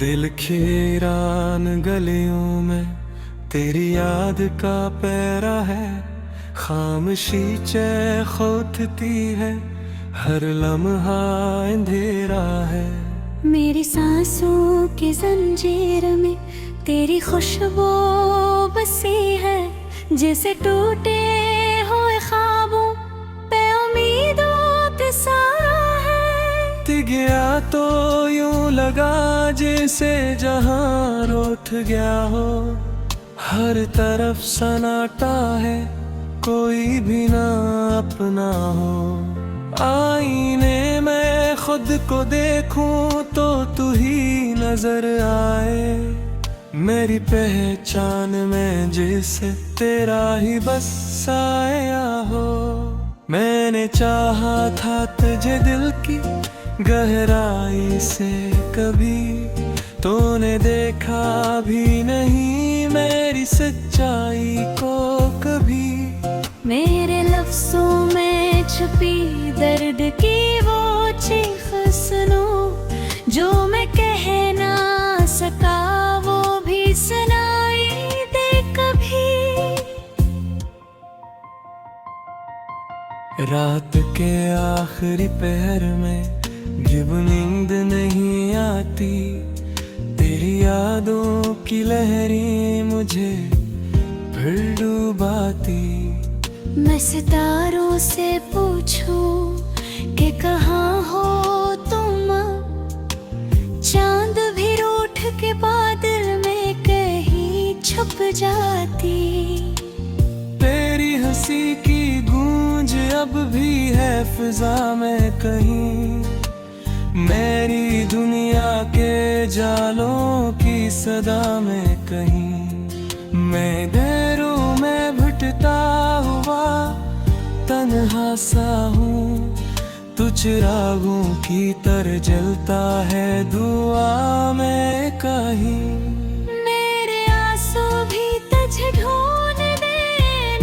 दिल खीरान गलियों में तेरी याद का पैरा है। खामोशी चैन खोदती है, हर लम्हा अंधेरा है। मेरी सांसों की जंजीर में तेरी खुशबू बसी है। जैसे टूटे हुए ख्वाबों पे उम्मीदों के सहारा है। गया तो यूं लगा जैसे जहां रूठ गया हो। हर तरफ सन्नाटा है, कोई भी ना अपना हो। आईने में खुद को देखूं तो तू ही नजर आए। मेरी पहचान में जिसे तेरा ही बस आया हो। मैंने चाहा था तुझे दिल की गहराई से कभी, तूने देखा भी नहीं मेरी सच्चाई को कभी। मेरे लफ्जों में छुपी दर्द की वो चीख सुनो, जो मैं कह ना सका वो भी सुनाई दे कभी। रात के आखिरी पहर में जब नींद नहीं आती, तेरी यादों की लहरें मुझे फिर डुबाती। मैं सितारों से पूछूं कि कहाँ हो तुम, चांद भी रूठ के बादल में कहीं छुप जाती। तेरी हंसी की गूंज अब भी है फिजा में कहीं, मेरी दुनिया के जालों की सदा में कहीं। मैं गैरों में भटकता हुआ तन्हा सा हूँ, तू चिरागों की तरह जलता है दुआ में कहीं। मेरे आंसू भी तुझे ढूंढने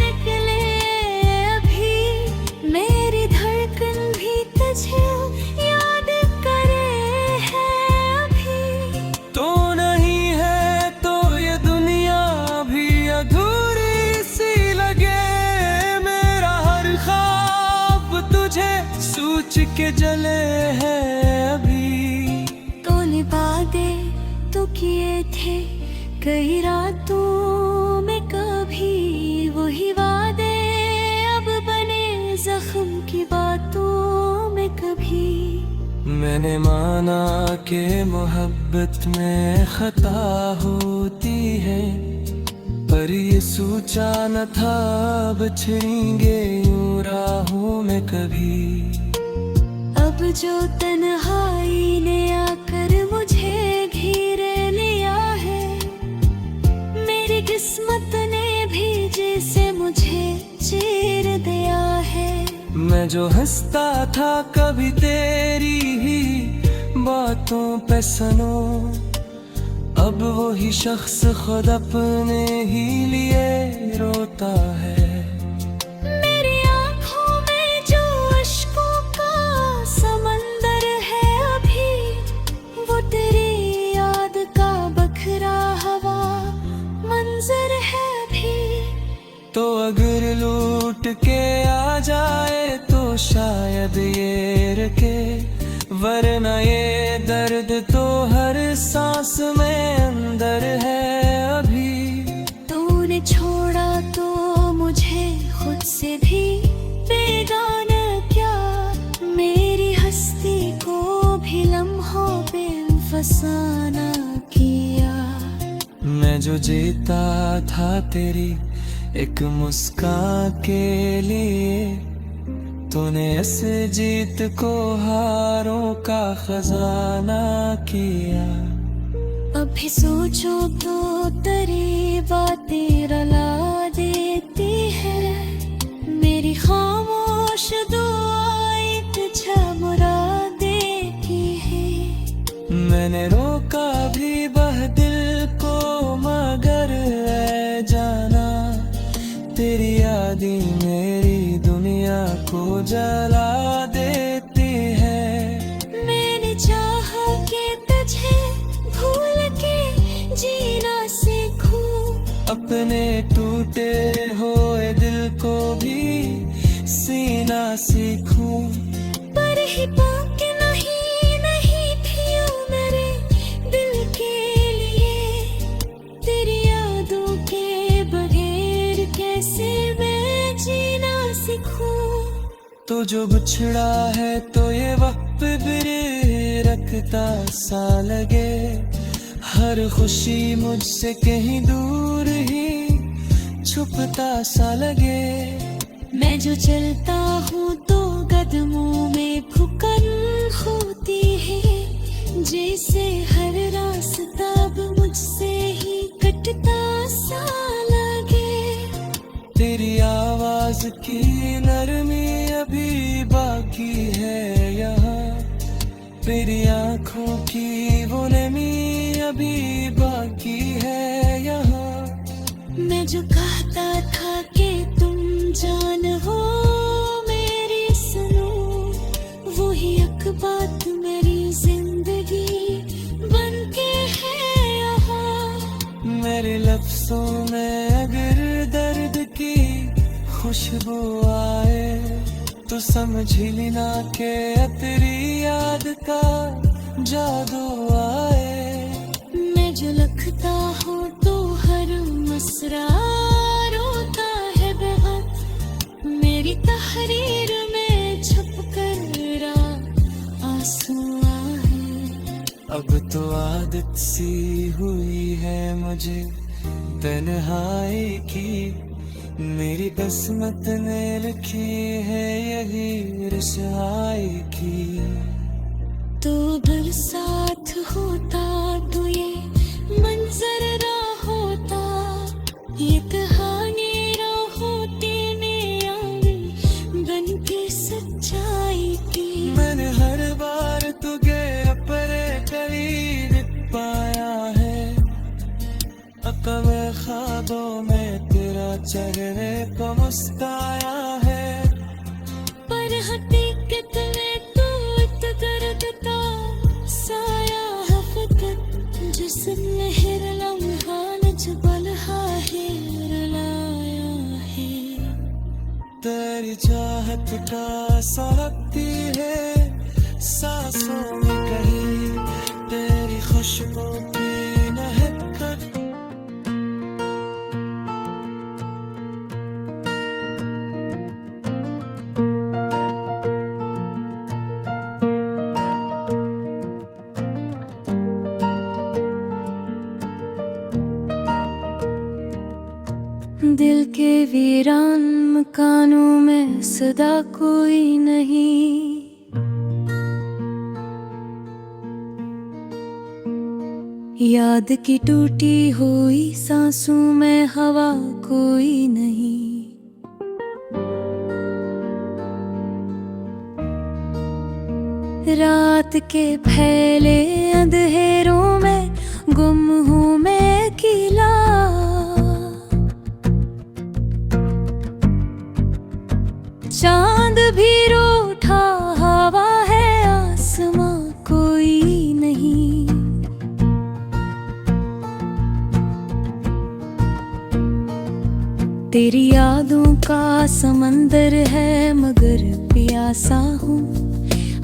निकले अभी, मेरी धड़कन भी तुझे याद करे है अभी। तो नहीं है तो ये दुनिया भी अधूरी सी लगे। मेरा हर ख्वाब तुझे सोच के जले है अभी। तूने वादे तो किए थे कई रातों में कभी, वही वादे अब बने जख्म की बातों में कभी। मैंने माना कि मोहब्बत में खता होती है, पर ये सोचा न था बिछड़ेंगे यूं राहों में कभी। अब जो तन्हाई ने आकर मुझे घेर लिया है, मेरी किस्मत ने भी जैसे मुझे चीर दिया है। मैं जो हंसता था कभी तेरी ही बातों पे सनो, अब वही शख्स खुद अपने ही लिए रोता है। मेरी आँखों में जो अश्कों का समंदर है अभी, वो तेरी याद का बखरा हवा मंजर है अभी। तो अगर लूट के आ जाए तो शायद ये रखे, वरना ये दर्द तो हर सांस में अंदर है अभी। तूने छोड़ा तो मुझे खुद से भी बेगाना क्या, मेरी हस्ती को भी लम्हों पे फसाना किया। मैं जो जीता था तेरी एक मुस्कान के लिए, तूने इस जीत को हारों का खजाना किया। अभी सोचो तो तेरी बातें रुला देती है, मेरी खामोश दुआएं तुझे मुरा देती है। मैंने रोका भी बह दिल को मगर ऐ जाना, तेरी यादें मेरी दुनिया को जला देती है। मैंने चाहा कि तुझे भूल अपने टूटे हुए दिल को भी सीना सीखूं। पर ही पाके नहीं नहीं थी ओ मेरे दिल के लिए, तेरी यादों के बगैर कैसे मैं जीना सीखूं। तो जो बिछड़ा है तो ये वक्त भी रखता सा लगे, हर खुशी मुझसे कहीं दूर ही छुपता सा लगे। मैं जो चलता हूँ तो कदमों में फुकन होती है, जैसे हर रास्ता अब मुझसे ही कटता सा लगे। तेरी आवाज की नरमी अभी बाकी है यहाँ, तेरी आंखों की वो नमी अभी बाकी है यहाँ। मैं जो कहता था कि तुम जान हो मेरी सुनो, वही एक बात मेरी जिंदगी बनके है यहाँ। मेरे लफ्जों में अगर दर्द की खुशबू आए तो समझ ही लेना के तेरी याद का जादू आए। मैं जो लिखता हूँ तो हर मसरा रोता है बहुत, मेरी तहरीर में छुप कर आंसू आए। अब तो आदत सी हुई है मुझे तन्हाई की, मेरी किस्मत ने लिखी है यही रसाई की। तो बरसात होता तो ये मंजर ना होता, ये कहानी ना होती मेरी बनके सच्चाई की। मैंने हर बार तुझे अपने करीब पाया है, अपने ख्वाबों में तेरा चेहरे को मुस्काया है। पर हकीकत में तो दर्द का साया है फकत, जिसमें हर लम्हा नजबल है रुलाया है। तेरी चाहत का सरकती है सांसों में कहीं, तेरी खुशबू की महक। दिल के वीरान मकानों में सदा कोई नहीं, याद की टूटी हुई सांसों में हवा कोई नहीं। रात के फैले अंधेरों में गुम हूँ मैं अकेला, चांद भी रूठा हवा है आसमां कोई नहीं। तेरी यादों का समंदर है मगर प्यासा हूँ,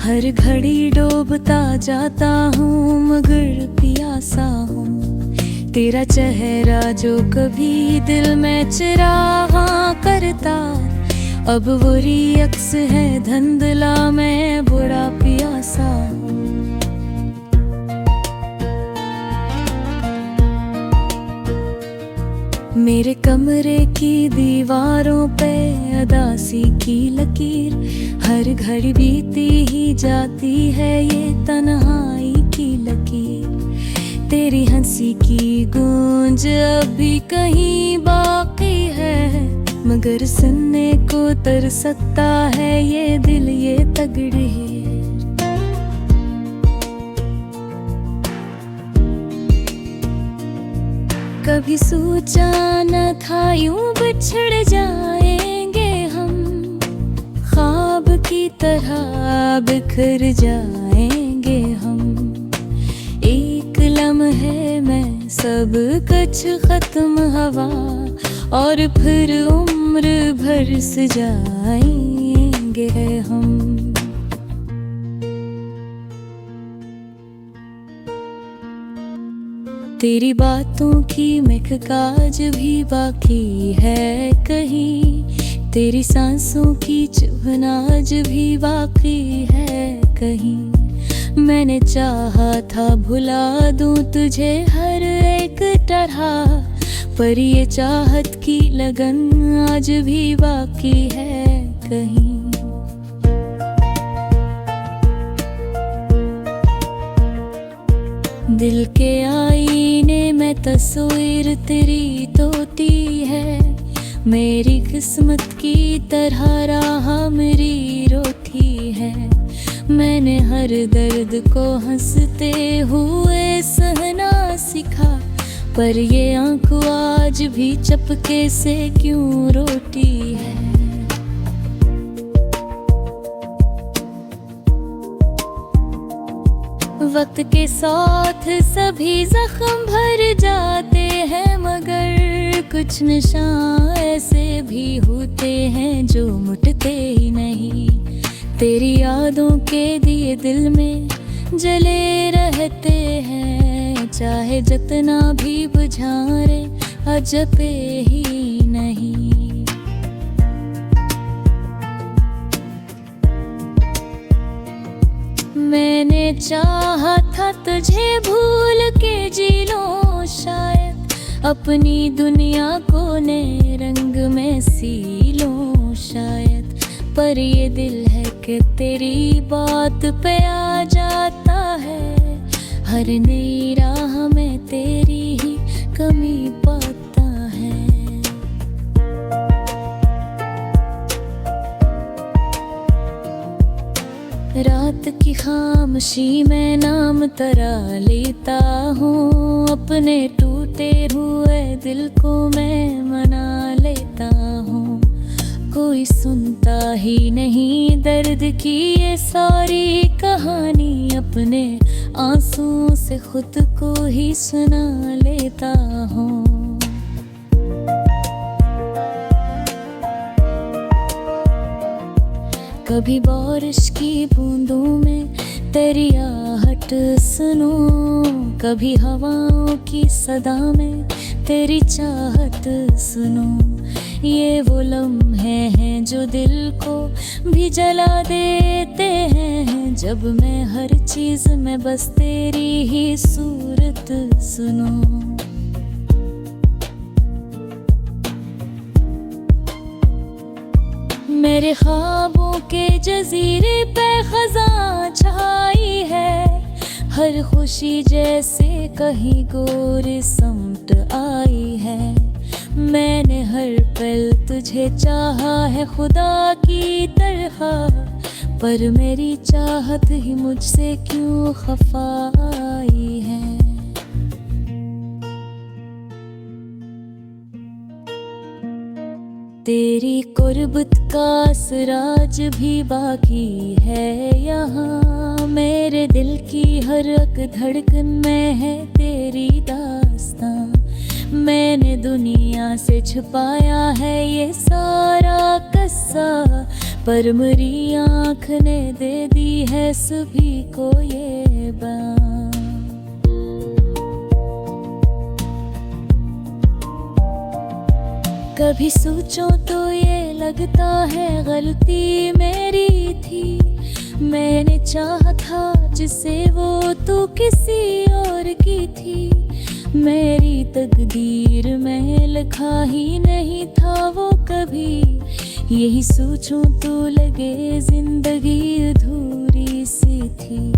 हर घड़ी डूबता जाता हूँ मगर प्यासा हूँ। तेरा चेहरा जो कभी दिल में चिरागा करता, अब बुरी अक्स है धंधला मैं बुरा प्यासा हूँ। मेरे कमरे की दीवारों पे अदासी की लकीर, हर घड़ी बीती ही जाती है ये तन्हाई की लकीर। तेरी हंसी की गूंज अभी कहीं बाकी है, मगर सुनने को तरसता है ये दिल ये तगड़े। कभी सोचा न था यूं बिछड़ जाएंगे हम, ख्वाब की तरह बिखर जाएंगे हम। एक लम्हे में सब कुछ खत्म हवा और फिर उम्र भर सजाएंगे हम। तेरी बातों की महक आज भी बाकी है कहीं, तेरी सांसों की चुभन आज भी बाकी है कहीं। मैंने चाहा था भुला दूं तुझे हर एक तरह, पर ये चाहत की लगन आज भी बाकी है कहीं। दिल के आईने में तस्वीर तेरी तोती है, मेरी किस्मत की तरह राह मेरी रोती है। मैंने हर दर्द को हंसते हुए सहना सीखा, पर ये आँख आज भी चपके से क्यों रोती है। वक्त के साथ सभी जख्म भर जाते हैं, मगर कुछ निशान ऐसे भी होते हैं जो मुटते ही नहीं। तेरी यादों के दिए दिल में जले रहते हैं, चाहे जितना भी बुझारे अजपे ही नहीं। मैंने चाहा था तुझे भूल के जी लूं शायद, अपनी दुनिया को नए रंग में सी लूं शायद, पर ये दिल है कि तेरी बात पे आ जाता है। हर नई राह में तेरी ही कमी पाता है। रात की खामोशी में नाम तरा लेता हूँ, अपने टूटे हुए दिल को मैं मना लेता हूँ। कोई सुनता ही नहीं दर्द की ये सारी कहानी, अपने आंसुओं से खुद को ही सुना लेता हूँ। कभी बारिश की बूंदों में तेरी आहट सुनूं, कभी हवाओं की सदा में तेरी चाहत सुनूं। ये वो लम्हे हैं जो दिल को भी जला देते हैं, जब मैं हर चीज में बस तेरी ही सूरत सुनूं। मेरे ख्वाबों के जजीरे पे खज़ां छाई है, हर खुशी जैसे कहीं गोर समट आई है। मैंने हर पल तुझे चाहा है खुदा की तरह, पर मेरी चाहत ही मुझसे क्यों खफा आई है। तेरी कुर्बत का असराज भी बाकी है यहाँ, मेरे दिल की हर एक धड़कन में है तेरी दास्तां। मैंने दुनिया से छुपाया है ये सारा किस्सा, पर मेरी आँख ने दे दी है सभी को ये बात। कभी सोचो तो ये लगता है गलती मेरी थी, मैंने चाहा था जिसे वो तो किसी और की थी। मेरी तकदीर में लिखा ही नहीं था वो कभी, यही सोचूं तो लगे जिंदगी अधूरी सी थी।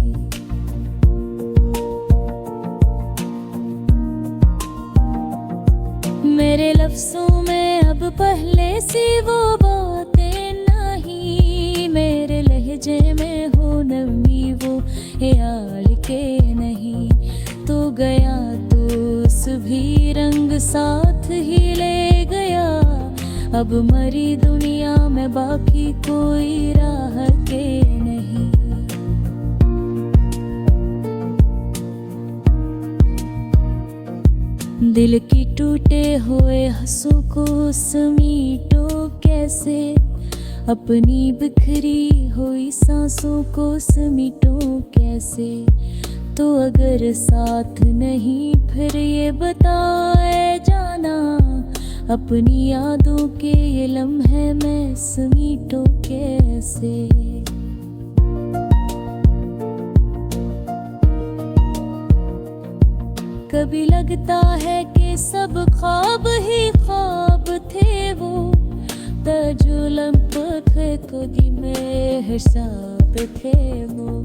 मेरे लफ्ज़ों में अब पहले सी वो बातें नहीं, मेरे लहजे में हो नमी वो ख्याल के नहीं। तो गया तो उस भी रंग साथ ही ले गया, अब मरी दुनिया में बाकी कोई राह के नहीं। दिल की टूटे हुए हंसों को समीटो कैसे, अपनी बिखरी हुई सांसों को समीटो कैसे। तो अगर साथ नहीं फिर ये बताए जाना, अपनी यादों के ये लम्हे मैं समीटो कैसे। कभी लगता है कि सब ख्वाब ही ख्वाब थे वो, तजुलम पे खुदी में हिसाब थे वो।